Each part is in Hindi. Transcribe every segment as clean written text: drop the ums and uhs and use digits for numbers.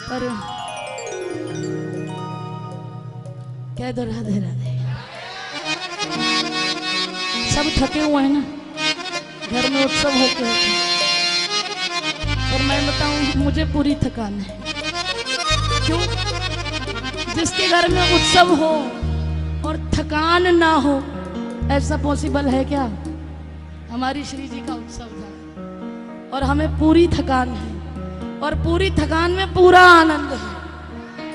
पर कह दो राधे राधे। सब थके हुए हैं ना, घर में उत्सव होते होते, और मैं बताऊं मुझे पूरी थकान है। क्यों? जिसके घर में उत्सव हो और थकान ना हो, ऐसा पॉसिबल है क्या? हमारी श्री जी का उत्सव था और हमें पूरी थकान है, और पूरी थकान में पूरा आनंद है,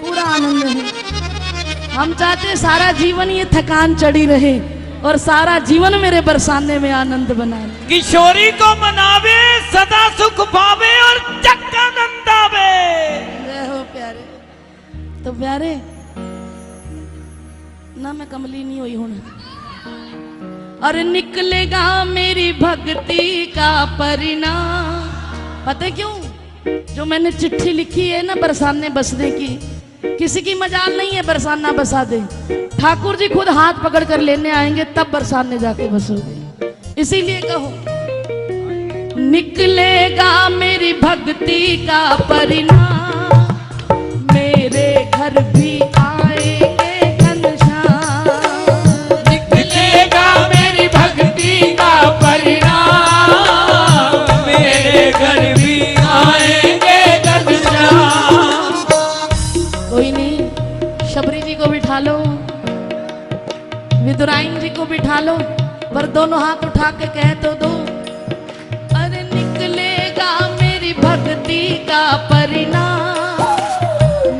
पूरा आनंद है। हम चाहते हैं सारा जीवन ये थकान चढ़ी रहे और सारा जीवन मेरे बरसाने में आनंद बनाए। किशोरी को मनावे, सदा सुख पावे और चक्का आनंद आवे। जय हो प्यारे। तो प्यारे ना, मैं कमली नहीं हुई हूं। अरे निकलेगा मेरी भक्ति का परिणाम। पता है क्यों? जो मैंने चिट्ठी लिखी है ना बरसाने बसने की, किसी की मजाल नहीं है बरसाना बसा दे। ठाकुर जी खुद हाथ पकड़ कर लेने आएंगे, तब बरसाने जाके बसोगे। इसीलिए कहो, निकलेगा मेरी भक्ति का परिणाम, मेरे घर भी आएंगे घनश्याम। निकलेगा मेरी भक्ति का परिणाम, मेरे घर भी आएंगे घनश्याम। कोई नहीं, शबरी जी को बिठा लो, विदुराइन जी को बिठा लो, पर दोनों हाथ उठा के कह तो दो, अरे निकलेगा मेरी भक्ति का परिणाम,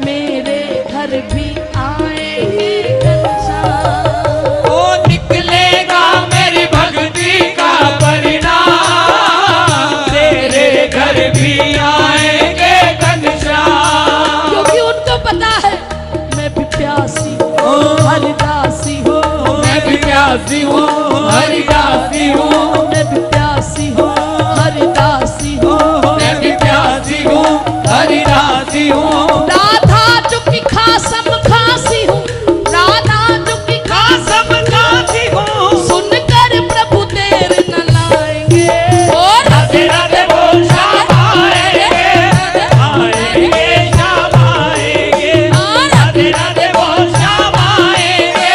मेरे घर भी आएंगे घनश्याम। ओ निकलेगा मेरी भक्ति का परिणाम, तेरे घर भी आएंगे घनश्याम। क्योंकि उनको पता है मैं भी प्यासी हूँ, हरिदासी हूँ, मैं भी प्यासी हूँ, हरिदासी हूँ, मैं भी प्यासी हूँ, हरिदासी हूँ, मैं भी प्यासी हूँ, हरिदासी हूँ। राधा चुकी खासम खासी हूँ, राधा चुकी खासम खासी हूँ, सुनकर प्रभु देर न लाएंगे। और राधे राधे बोल श्याम आएंगे, आएंगे श्याम आएंगे। राधे राधे बोल श्याम आएंगे,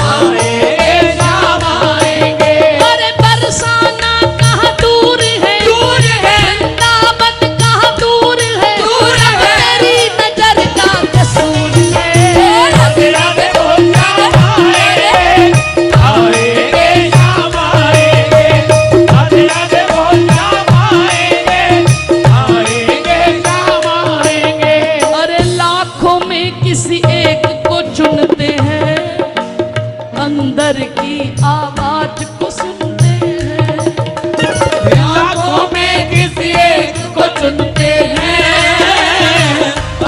आएंगे श्याम आएंगे। अरे बरसाना कहाँ दूर है, दूर है, वृंदावन कहाँ दूर है, दूर है, तेरी नजर का कसूर है। राधे राधे बोल श्याम आएंगे, आएंगे श्याम आएंगे। राधे राधे बोल श्याम आएंगे, आएंगे श्याम आएंगे। अरे लाखों में किसी एक को चुनते हैं, अंदर की आवाज को सुनते हैं। लाखों में किसी एक को चुनते हैं,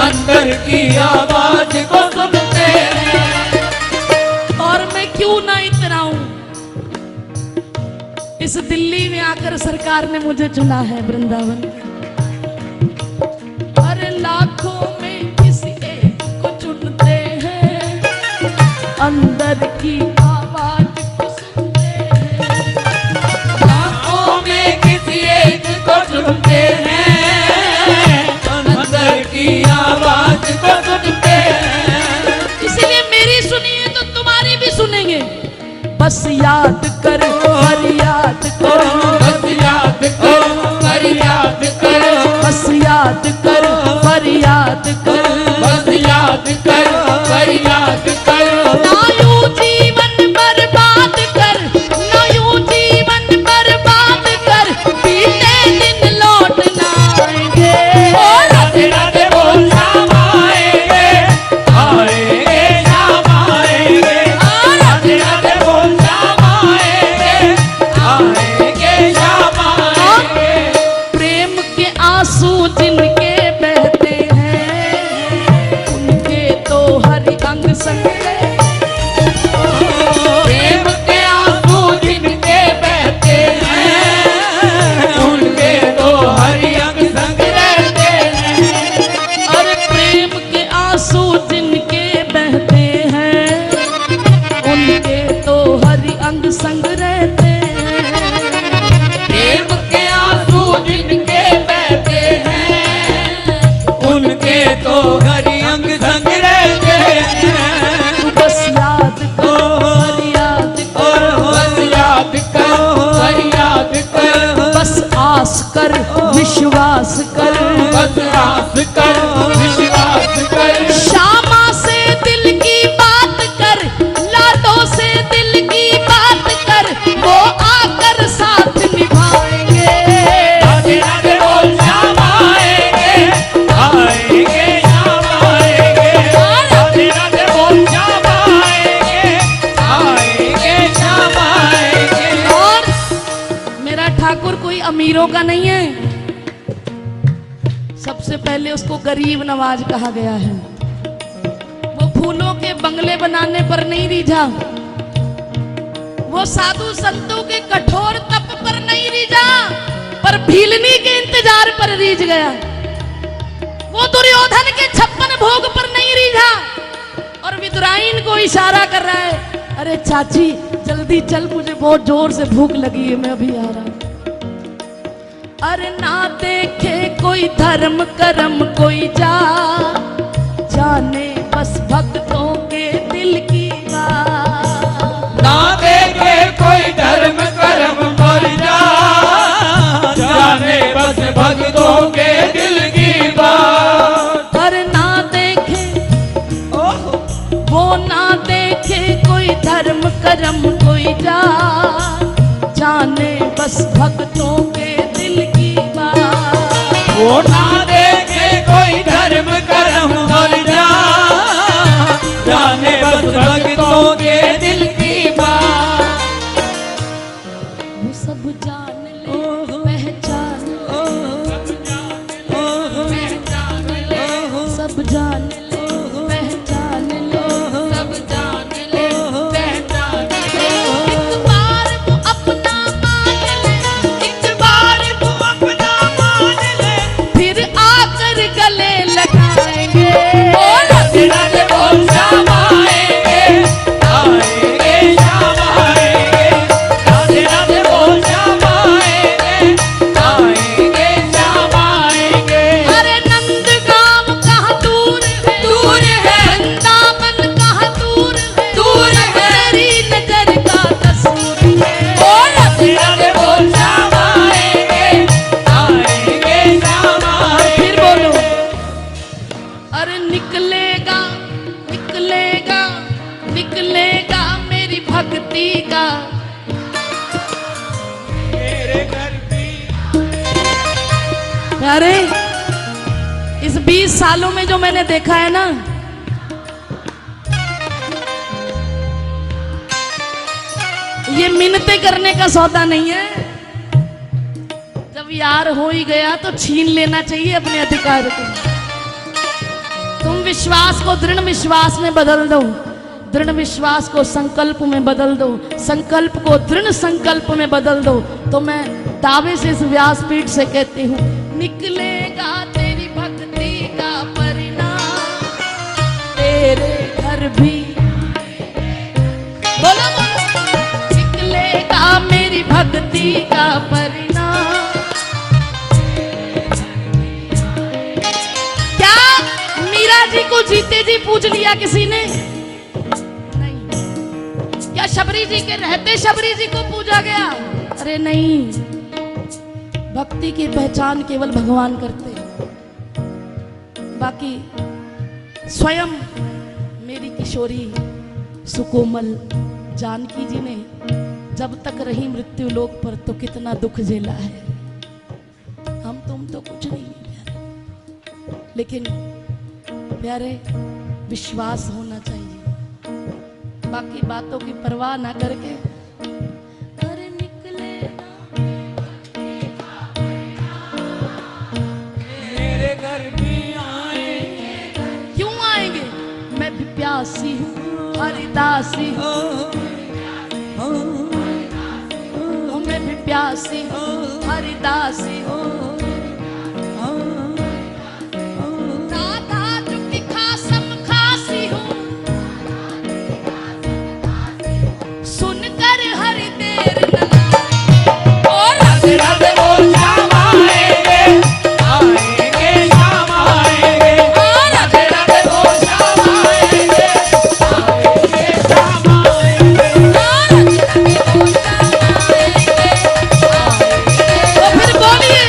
अंदर की आवाज को सुनते हैं। और मैं क्यों ना इतराऊं, इस दिल्ली में आकर सरकार ने मुझे चुना है वृंदावन में। अरे लाखों में किसी एक को चुनते हैं, अंदर की आवाज को सुनते हैं। लाखों में किसी एक को चुनते हैं, अंदर की आवाज को सुनते हैं। इसीलिए मेरी सुनिए तो तुम्हारी भी सुनेंगे। बस याद कर, फरियाद कर, बस याद कर, फरियाद कर, बस याद कर, फरियाद कर, बस याद कर, फरियाद कर। ना यूं जीवन बर्बाद कर, ना यूं जीवन बर्बाद कर, बीते दिन लौट ना आएंगे। राधे राधे बोल श्याम आएंगे, आएंगे श्याम आएंगे। राधे राधे बोल श्याम आएंगे, आएंगे श्याम आएंगे। प्रेम के आंसू जिनके बहते हैं, उनके तो हर अंग संग प्रेम के आंसू जिनके बहते हैं, उनके तो हरि अंग संग रहते हैं। और प्रेम के आंसू जिनके बहते हैं, उनके तो हरि अंग संग रहते हैं। प्रेम के आंसू जिनके बहते हैं, कर, विश्वास कर। श्यामा से दिल की बात कर, लाडो से दिल की बात कर, वो आकर साथ निभाएंगे। राधे राधे बोल श्याम आएंगे, आएंगे श्याम आएंगे। राधे राधे बोल श्याम आएंगे, आएंगे श्याम आएंगे। और मेरा ठाकुर कोई अमीरों का नहीं है, सबसे पहले उसको गरीब नवाज कहा गया है। वो फूलों के बंगले बनाने पर नहीं रीझा, वो साधु संतों के कठोर तप पर नहीं रीझा, पर भीलनी के इंतजार पर रीझ गया। वो दुर्योधन के 56 भोग पर नहीं रीझा, और विदुराइन को इशारा कर रहा है, अरे चाची जल्दी चल, मुझे बहुत जोर से भूख लगी है, मैं अभी आ रहा हूं। अरे ना देखे कोई धर्म करम कोई जाने बस भक्तों के दिल की बात। ना देखे कोई धर्म कर्म कर जाने बस भक्तों के दिल की बात। अरे ना देखे वो ना देखे कोई धर्म करम कोई जाने बस भक्तों के दिल की बात। वो ना देखे कोई धर्म कर्म कर जाने बस भक्तों के दिल की बात। वो सब जान ले पहचान ले, सब जान ले पहचान ले, सब जान ले पहचान ले। एक बार वो अपना मान ले, एक बार वो अपना मान ले, फिर आकर गले लगाएंगे। राधे राधे बोल श्याम आएंगे, आएंगे श्याम आएंगे। राधे राधे बोल श्याम आएंगे, आएंगे श्याम आएंगे। अरे नंदगांव कहाँ दूर है, दूर है। वृंदावन कहाँ दूर है, दूर है। तेरी नजर का कसूर है। राधे राधे बोल श्याम आएंगे, आएंगे श्याम आएंगे। फिर बोलो, अरे निकलेगा निकलेगा निकलेगा मेरी भक्ति का। मेरे घर भी अरे इस 20 सालों में जो मैंने देखा है ना, ये मिन्नतें करने का सौदा नहीं है। जब यार हो ही गया तो छीन लेना चाहिए अपने अधिकार को। तुम विश्वास को दृढ़ विश्वास में बदल दो, दृढ़ विश्वास को संकल्प में बदल दो, संकल्प को दृढ़ संकल्प में बदल दो। तो मैं दावे से इस व्यासपीठ से कहती हूँ, निकलेगा तेरी भक्ति का परिणाम तेरे घर भी। बोलो बोलो, निकलेगा मेरी भक्ति का परिणाम। क्या मीरा जी को जीते जी पूज लिया किसी ने? नहीं। क्या शबरी जी के रहते शबरी जी को पूजा गया? अरे नहीं। भक्ति की पहचान केवल भगवान करते हैं। बाकी स्वयं मेरी किशोरी सुकोमल जानकी जी ने जब तक रही मृत्यु लोक पर तो कितना दुख झेला है। हम तुम तो कुछ नहीं है प्यारे, लेकिन प्यारे विश्वास होना चाहिए। बाकी बातों की परवाह ना करके अरे निकलेगा मेरे घर भी आएंगे। क्यों आएंगे? मैं भी प्यासी हूँ हरिदासी हूँ, मैं भी प्यासी हूँ हरिदासी हूँ। राधा चुकी खासम खासी हूँ, सुनकर हरि देर न और राधे राधे बोल श्याम आएंगे, आएंगे श्याम आएंगे। राधे राधे बोल श्याम आएंगे, आएंगे श्याम आएंगे। तो फिर बोलिए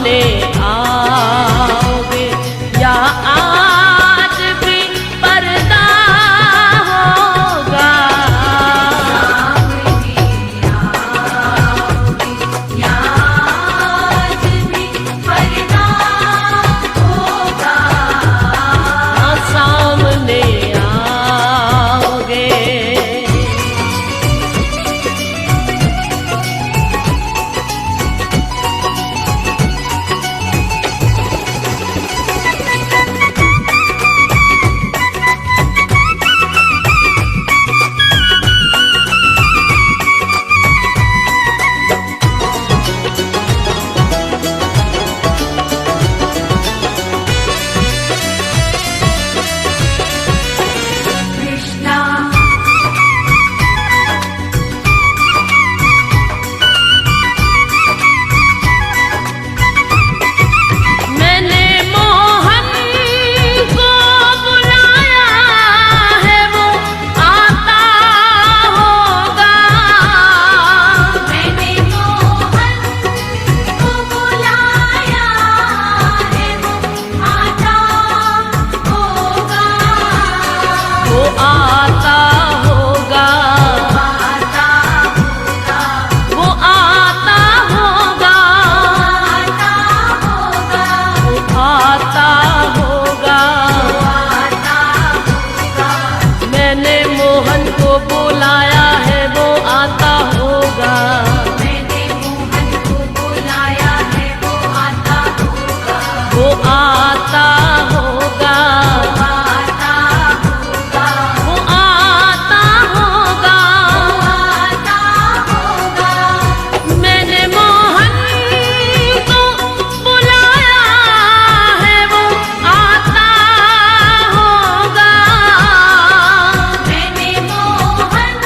सामने आओगे या आज भी पर्दा होगा। हाँ, सामने आओगे। मैंने मोहन को बुलाया है, वो आता होगा। मैंने मोहन को बुलाया है, वो आता होगा। वो आता होगा, वो आता होगा, वो आता होगा। मैंने मोहन को बुलाया है, वो आता होगा। मैंने मोहन को बुलाया है, वो आता होगा। वो आता होगा, वो आता होगा। मैंने मोहन को बुलाया है, वो आता होगा। मैंने मोहन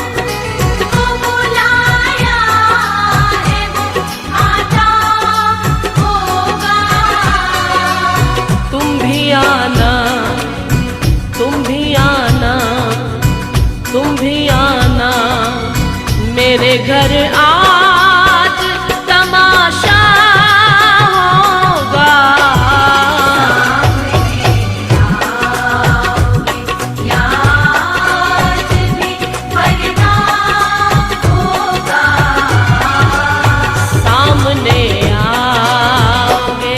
को बुलाया है, वो आता होगा। तुम भी आना, तुम भी आना, तुम भी आना मेरे घर। आज तमाशा होगा। सामने आओगे।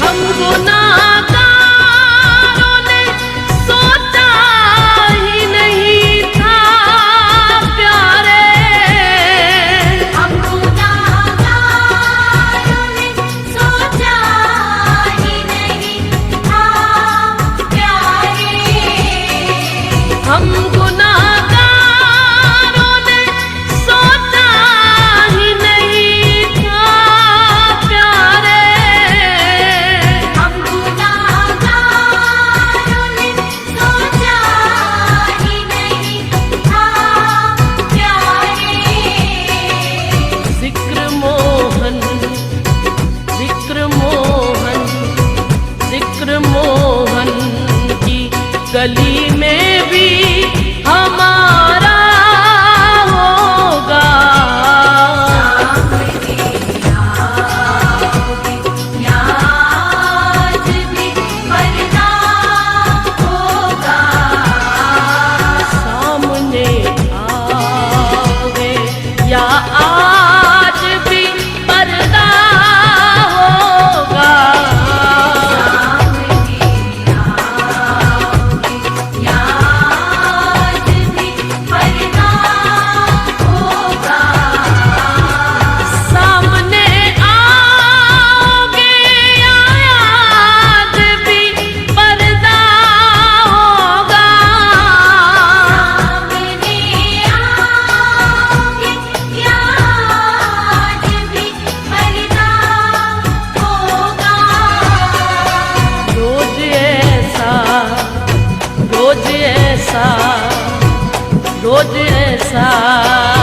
हम गुनाहगारों ने सोचा ही नहीं था प्यारे। हम गुनाहगारों ने सोचा ही नहीं था प्यारे। हम गुनाहगारों ने सोचा ही नहीं था प्यारे। हम गुनाहगारों ने सोचा ही नहीं था प्यारे। जिक्र मोहन, जिक्र मोहन, जिक्र मोहन की गली में भी हमारा होगा। सामने आओगे या आज भी पर्दा होगा। ऐसा रोज ऐसा